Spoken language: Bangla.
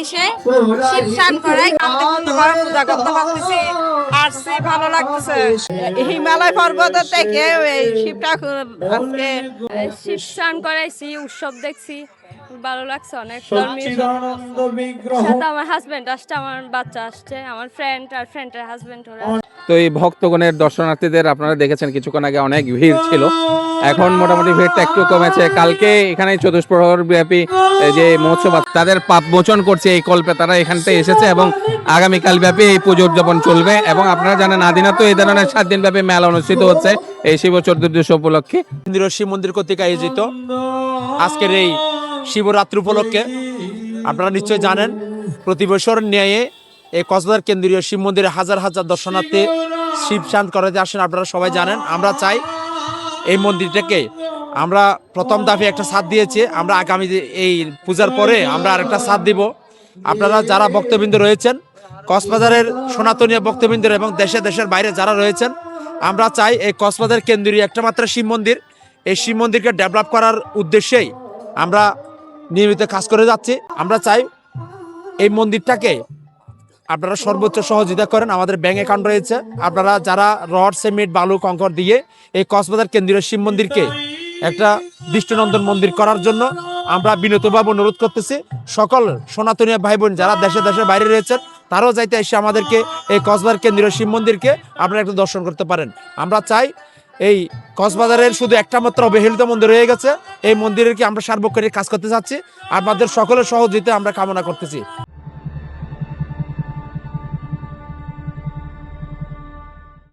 এসে শিব স্নান করাই পূজা করতে পারতেছি, আসছি, ভালো লাগতেছে। হিমালয় পর্বত থেকে শিব ঠাকুর আজকে শিব স্নান করাইছি, উৎসব দেখছি, ভালো লাগছে অনেক। সাথে আমার হাজবেন্ড আসছে, আমার বাচ্চা আসছে, আমার ফ্রেন্ড আর ফ্রেন্ডের হাজবেন্ড ওরা। তো এই ভক্তগণের দর্শনার্থীদের আপনারা দেখেছেন কিছুক্ষণ আগে অনেক ভিড় ছিল, এখন মোটামুটি ভিড়টা একটু কমেছে। কালকে এখানে চতুষ্প্রহর ব্যাপী যে মহোৎসব তাদের পাপ মোচন করছে এই কল্পে তারা এখানতে এসেছে এবং আগামীকাল ব্যাপী এই পুজো উদযাপন চলবে। এবং আপনারা জানেন আদিনাথ এই ধরনের 7 দিন ব্যাপী মেলা অনুষ্ঠিত হচ্ছে এই শিব চতুর্দশী উপলক্ষে। কেন্দ্রীয় শিব মন্দির কর্তৃক আয়োজিত আজকের এই শিবরাত্রি উপলক্ষে আপনারা নিশ্চয়ই জানেন প্রতি বছর ন্যায় এই কক্সবাজার কেন্দ্রীয় শিব মন্দিরে হাজার হাজার দর্শনার্থী শিব স্নান করাতে আসেন। আপনারা সবাই জানেন, আমরা চাই এই মন্দিরটাকে আমরা প্রথম দাফে একটা ছাদ দিয়েছি, আমরা আগামী এই পূজার পরে আমরা আরেকটা ছাদ দিব। আপনারা যারা ভক্তবৃন্দ রয়েছেন কক্সবাজারের সনাতনীয় ভক্তবৃন্দ এবং দেশের বাইরে যারা রয়েছেন, আমরা চাই এই কক্সবাজার কেন্দ্রীয় একটা মাত্র শিব মন্দির, এই শিব মন্দিরকে ডেভেলপ করার উদ্দেশ্যেই আমরা নিয়মিত কাজ করে যাচ্ছি। আমরা চাই এই মন্দিরটাকে আপনারা সর্বোচ্চ সহযোগিতা করেন। আমাদের ব্যাংক অ্যাকাউন্ট রয়েছে, আপনারা যারা রড সিমেন্ট বালু কংকর দিয়ে এই কক্সবাজার কেন্দ্রীয় শিব মন্দিরকে একটা দৃষ্টিনন্দন মন্দির করার জন্য আমরা বিনীতভাবে অনুরোধ করতেছি। সকল সনাতনী ভাই বোন যারা দেশের বাইরে রয়েছেন তারাও যাইতে এসে আমাদেরকে এই কক্সবাজার কেন্দ্রীয় শিব মন্দিরকে আপনারা একটু দর্শন করতে পারেন। আমরা চাই এই কক্সবাজারের শুধু একটা মাত্র অবহেলিত মন্দির রয়ে গেছে, এই মন্দিরের কি আমরা সার্বক্ষণিক কাজ করতে চাচ্ছি, আপনাদের সকলের সহযোগিতা আমরা কামনা করতেছি।